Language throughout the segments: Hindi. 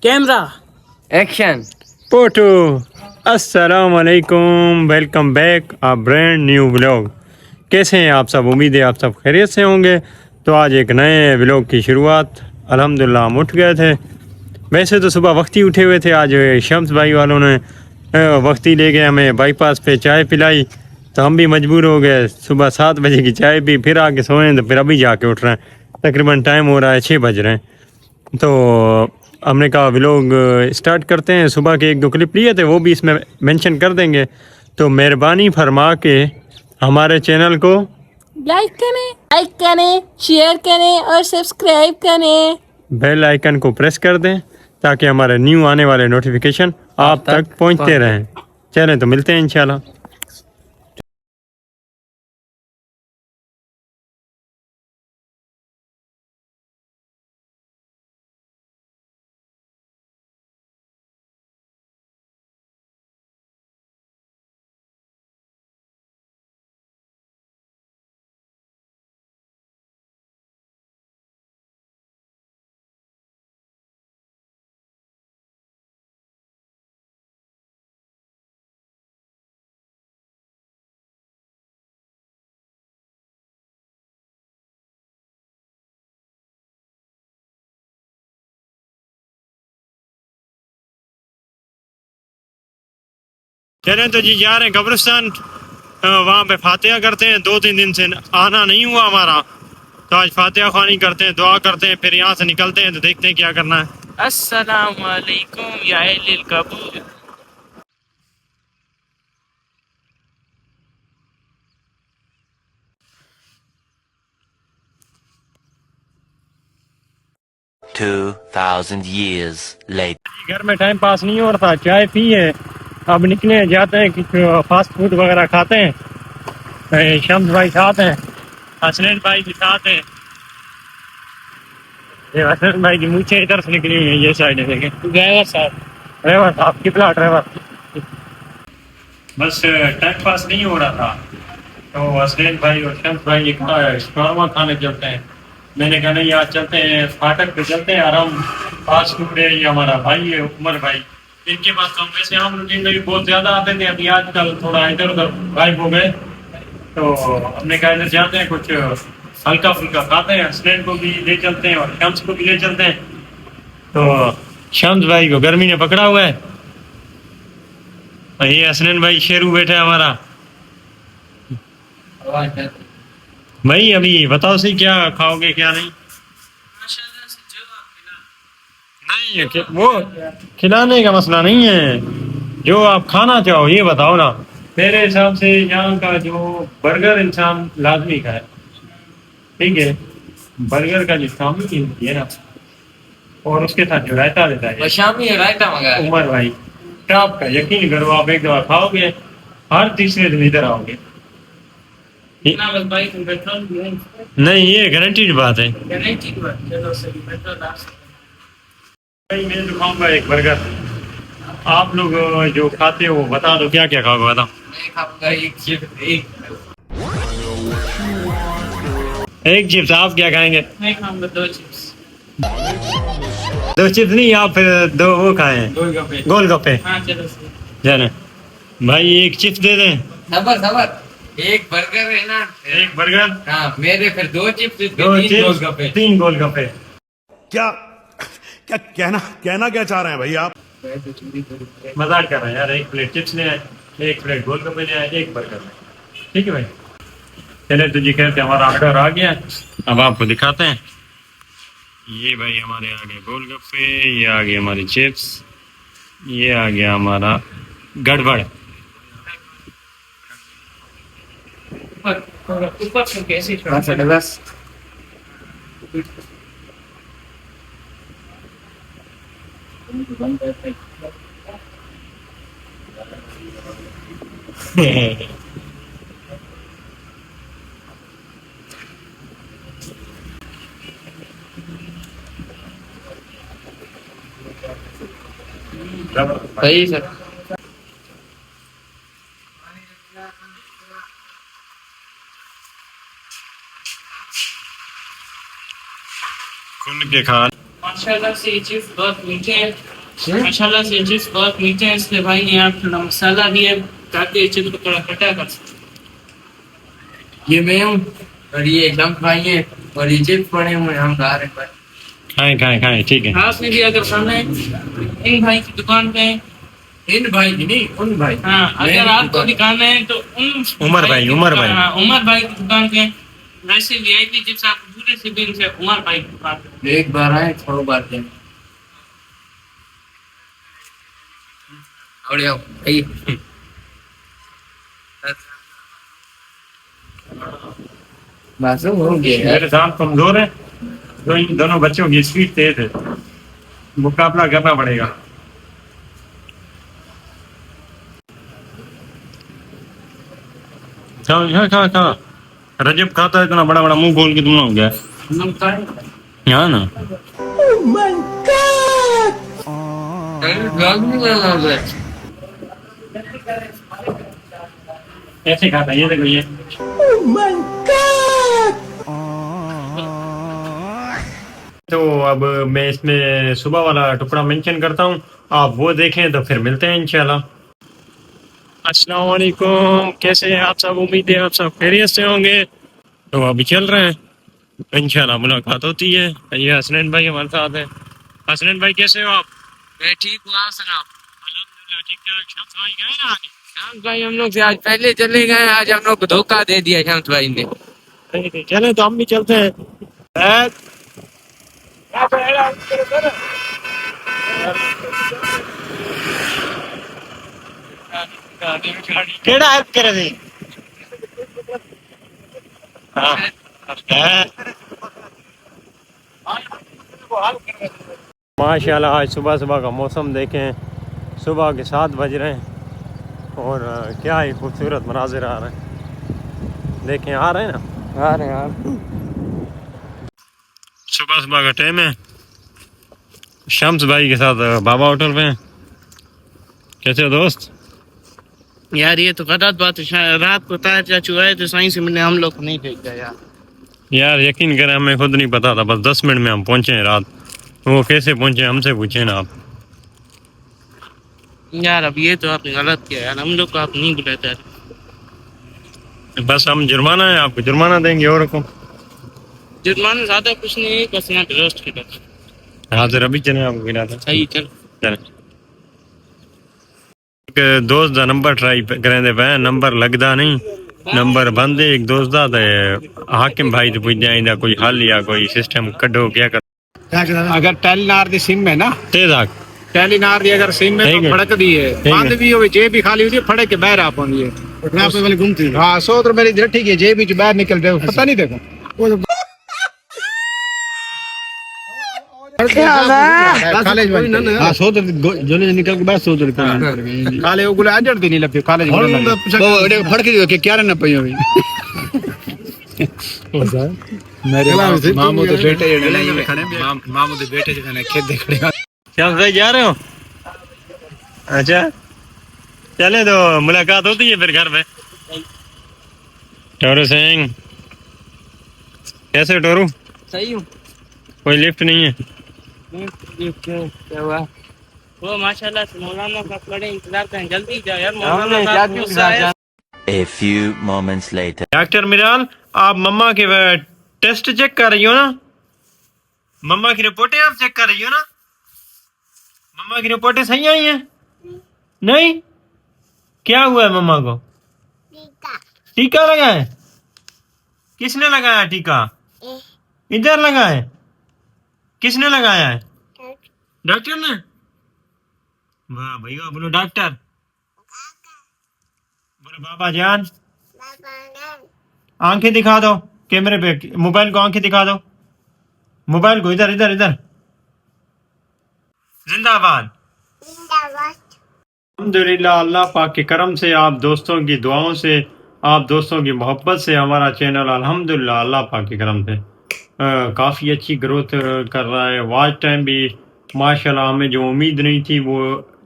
Camera action photo. अस्सलाम वालेकुम, वेलकम बैक आ ब्रांड न्यू व्लॉग। कैसे हैं आप सब? उम्मीद है आप सब खैरियत से होंगे। तो आज एक नए व्लॉग की शुरुआत। अल्हम्दुलिल्लाह हम उठ गए थे। वैसे तो सुबह वक्ती उठे हुए थे। आज शम्स भाई वालों ने वक्ती ले गए, हमें बाईपास पे चाय पिलाई, तो हम भी मजबूर हो गए। सुबह 7 बजे की चाय पी, फिर आके सोए, तो फिर अभी जाके उठ रहे हैं। तकरीबन टाइम हो रहा है 6 बज रहे हैं। तो हमने कहा व्लॉग स्टार्ट करते हैं। सुबह के 1-2 क्लिप लिए थे, वो भी इसमें मेंशन कर देंगे। तो मेहरबानी फरमा के हमारे चैनल को लाइक करें, शेयर करें और सब्सक्राइब करें। बेल आइकन को प्रेस कर दें ताकि हमारे न्यू आने वाले नोटिफिकेशन आप तक पहुंचते रहें। चलें तो मिलते हैं इंशाल्लाह। चलें तो जी, जा रहे हैं कब्रिस्तान। वहाँ पे फातिहा करते हैं। 2-3 दिन से आना नहीं हुआ हमारा, तो आज फातिहा ख्वानी करते हैं, दुआ करते हैं, फिर यहाँ से निकलते हैं। तो देखते हैं क्या करना है। अस्सलाम वालेकुम या अहलिल कबूर। Two 2,000 years later. घर में टाइम पास नहीं हो रहा था, चाय पी है, अब निकले जाते हैं, कुछ फास्ट फूड वगैरह खाते हैं। शम्स भाई साथ हैं, हसनैन भाई भी साथ हैं। ये हसनैन भाई की मूछें इधर से निकली हुई हैं, ये साइड है, देखें। ड्राइवर साहब कितना ड्राइवर। बस टाइम पास नहीं हो रहा था, तो हसनैन भाई और शम्स भाई शौरमा खाने चलते हैं। मैंने कहा नहीं, आज चलते हैं फाटक पे, चलते हैं आराम। फास्ट फूड है, ये हमारा भाई है उमर भाई, इनके पास तो हम वैसे आम रूटीन में भी बहुत ज़्यादा आते थे, अभी आजकल थोड़ा इधर उधर गायब हो गए। तो हमने कहा इधर जाते हैं, कुछ हल्का फुल्का खाते हैं। हसनैन को भी ले चलते हैं और शम्स को भी ले चलते हैं। तो शम्स भाई को गर्मी ने पकड़ा हुआ है, और ये हसनैन भाई शेरू बैठा है हमारा। भाई अभी बताओ सही, क्या खाओगे क्या नहीं? नहीं, वो खिलाने का मसला नहीं है, जो आप खाना चाहो ये बताओ ना। मेरे हिसाब से यहाँ का जो बर्गर इंसान लाजमी खाए, ठीक है। बर्गर का जो शामी है ना, और उसके साथ जो रायता देता है, शामी रायता मंगा उमर भाई टॉप का। यकीन करो, आप एक दफा खाओगे हर तीसरे दिन इधर आओगे। नहीं, ये गारंटीड बात है। भाई मैं तो खाऊंगा एक बर्गर। आप लोग जो खाते हो वो बता दो, क्या क्या खाओगे बताओ। मैं खाऊंगा एक चिप्स, एक चिप्स। आप क्या खाएंगे? मैं खाऊंगा 2 चिप्स। 2 चिप्स नहीं, आप फिर 2 वो खाएं, गोलगप्पे। हाँ चलो सही। जाने भाई, एक चिप्स दे दें। सबर एक बर्गर है ना, एक बर्गर, हाँ मेरे, फिर 2 चिप्स, 2 3 चिप्स, गोलगप्पे। 3 गोलगप्पे। क्या क्या कहना क्या चाह रहे हैं भाई आप? मजाक कर रहे हैं यार। 1 प्लेट चिप्स ले आए, 1 प्लेट गोलगप्पे ले आए, 1 बर्गर ले आए। ठीक है भाई। चले तो जी, कहते हमारा ऑर्डर आ गया, अब आपको दिखाते हैं। ये भाई हमारे आ गए गोलगप्पे, ये आ गए हमारी चिप्स, ये आ गया हमारा गड़बड़। ऊपर से कैसे छोड़ा? बस सही सर। खुल के खा। माशाल्लाह से ये चिप्स बहुत मीठे हैं। माशाल्लाह से चिप्स बहुत मीठे हैं, इसलिए भाई ने यहाँ थोड़ा मसाला दिया है ताकि चिप्स को थोड़ा खट्टा कर सके। ये मैं हूँ और ये एकदम भाई है और ये चिप्स पड़े हुए हैं, हम खा रहे हैं भाई। खाएं ठीक है। आपने भी अगर खाना है इन भाई की दुकान पे, इन भाई की नहीं, उन भाई। हाँ अगर आपको भी खाना है तो उमर भाई। उमर भाई की दुकान पे। वैसे वीआईपी चिप्स आपको पूरे सिबिन से उमर भाई की दुकान पे। एक बार आए 6 बार जाए। और आओ भाई। बस हो गया। मेरे साथ कमजोर है तो इन दोनों बच्चों की स्पीड तेज है, मुकाबला करना पड़ेगा। खा रजब खाता है, इतना बड़ा बड़ा मुंह खोल के तुम हो गया यहाँ ना। ऐसे खाता है, ये देखो ये। तो अब मैं इसमें सुबह वाला टुकड़ा मेंशन करता हूँ, आप वो देखें तो फिर मिलते हैं इंशाल्लाह। अस्सलाम वालेकुम, कैसे हैं आप सब? उम्मीद है आप सब खैरियत से होंगे। तो अभी चल रहे हैं, इंशाल्लाह मुलाकात होती है। ये हसनैन भाई हमारे साथ है। हसनैन भाई कैसे हो आप? मैं ठीक हूँ, आप सुनाओ। अल्हम्दुलिल्लाह ठीक ठाक। शम्स भाई गए ना आज? शांत भाई हम लोग से आज पहले चले गए, आज हम लोग को धोखा दे दिया शांत भाई ने। चले तो हम भी चलते हैं। केड़ा हेल्प करे थे? माशाल्लाह आज सुबह सुबह का मौसम देखें, सुबह के 7 बज रहे हैं और क्या ही खूबसूरत मनाजिर आ रहे हैं। देखें आ रहे हैं ना, आ रहे हैं। सुबह सुबह का टाइम है। शम्स भाई के साथ बाबा होटल पे हैं। कैसे हो दोस्त? यार ये तो गलत बात है, रात को तार चाचू आए तो साइंस से मिलने हम लोग को नहीं भेज दिया यार यकीन करें हमें खुद नहीं पता था, बस 10 मिनट में हम पहुंचे हैं रात। वो कैसे पहुंचे हमसे पूछे ना आप। यार। अब ये तो आपने गलत किया यार, हम लोग को आप नहीं बुलाते यार। बस हम जुर्माना है, आपको जुर्माना देंगे और को जुर्माना ज्यादा कुछ नहीं है, बस यहाँ पे रोस्ट की बात। हाजिर अभी चले आपको गिरा था। सही चल एक दोस्त का नंबर ट्राई करें पे, नंबर लगता नहीं, नंबर बंद है। एक दोस्त का हाकिम भाई तो पूछ जाए कोई हल या कोई सिस्टम कढ़ो क्या कर। अगर टेलीनार दी सिम है ना, तेज आग टेलीनार दी अगर सिम है तो फड़क दी है, बंद भी हो जेब भी खाली होती है, फड़क के बाहर आ पाती है। वाले घूमती है। हाँ 100 रुपए मेरी ठीक है, जेब भी बाहर निकल रहे पता नहीं। देखो कॉलेज में हां 100 जोले निकल के बाद 100 रुपए काले ओगुले आजड़ दी नहीं लगे कॉलेज में वो फड़क दी के क्या ना पई होई। मेरे मामू के बेटे मामू के बेटे जने खेत दे खड़े। क्या भाई जा रहे हो? अच्छा चले तो मुलाकात होती है फिर घर में। टोरू सिंह कैसे? टोरू सही हूँ। कोई लिफ्ट नहीं है? क्या हुआ? वो माशाल्लाह से मौलाना का बड़े इंतजार करें, जल्दी जाओ यार। मौलाना A few moments later. Doctor Miral, mama मम्मा के टेस्ट चेक कर रही हो ना? मम्मा की रिपोर्टें आप चेक कर रही हो ना? मम्मा की रिपोर्टें सही आई हैं? नहीं? क्या हुआ है मम्मा को? टीका लगा है? किसने लगाया टीका? इधर लगा है? किसने लगाया है? डॉक्टर ने? वाह भैया, बोलो डॉक्टर। बोलो बाबा जान। आंखें दिखा दो कैमरे पे, मोबाइल को आंखें दिखा दो, मोबाइल को इधर इधर इधर। जिंदाबाद। अल्हम्दुलिल्लाह, अल्लाह पाक के करम से, आप दोस्तों की दुआओं से, आप दोस्तों की मोहब्बत से हमारा चैनल अल्हम्दुलिल्लाह अल्लाह पाक के करम से काफ़ी अच्छी ग्रोथ कर रहा है। वॉच टाइम भी माशाल्लाह, हमें जो उम्मीद नहीं थी वो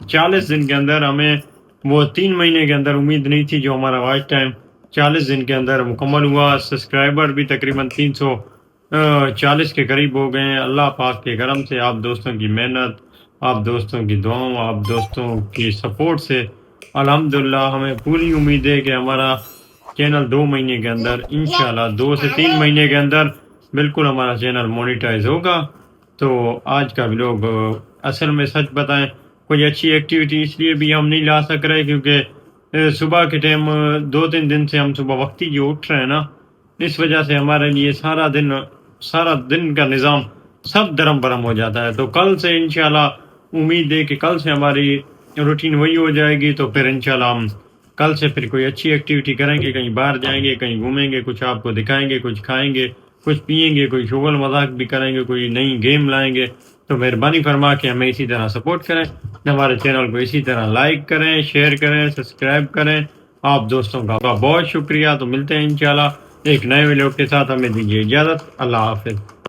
40 दिन के अंदर, हमें वो 3 महीने के अंदर उम्मीद नहीं थी, जो हमारा वॉच टाइम 40 दिन के अंदर मुकम्मल हुआ। सब्सक्राइबर भी तकरीबन 340 के करीब हो गए हैं। अल्लाह पाक के करम से, आप दोस्तों की मेहनत, आप दोस्तों की दुआओं, आप दोस्तों की सपोर्ट से अल्हम्दुलिल्लाह हमें पूरी उम्मीद है कि हमारा चैनल 2 महीने के अंदर इंशाल्लाह 2 से 3 महीने के अंदर बिल्कुल हमारा चैनल मोनेटाइज होगा। तो आज का व्लॉग असल में सच बताएं कोई अच्छी एक्टिविटी इसलिए भी हम नहीं ला सक रहे क्योंकि सुबह के टाइम 2-3 दिन से हम सुबह वक्ती जो उठ रहे हैं ना, इस वजह से हमारे लिए सारा दिन का निज़ाम सब दरम बरम हो जाता है। तो कल से इंशाल्लाह उम्मीद है कि कल से हमारी रूटीन वही हो जाएगी। तो फिर इंशाल्लाह हम कल से फिर कोई अच्छी एक्टिविटी करेंगे, कहीं बाहर जाएंगे, कहीं घूमेंगे, कुछ आपको दिखाएंगे, कुछ खाएंगे, कुछ पिएंगे, कोई शुगल मजाक भी करेंगे, कोई नई गेम लाएंगे। तो मेहरबानी फरमा के हमें इसी तरह सपोर्ट करें, हमारे चैनल को इसी तरह लाइक करें, शेयर करें, सब्सक्राइब करें। आप दोस्तों का बहुत शुक्रिया। तो मिलते हैं इंशाल्लाह एक नए वीडियो के साथ। हमें दीजिए इजाज़त। अल्लाह हाफिज़।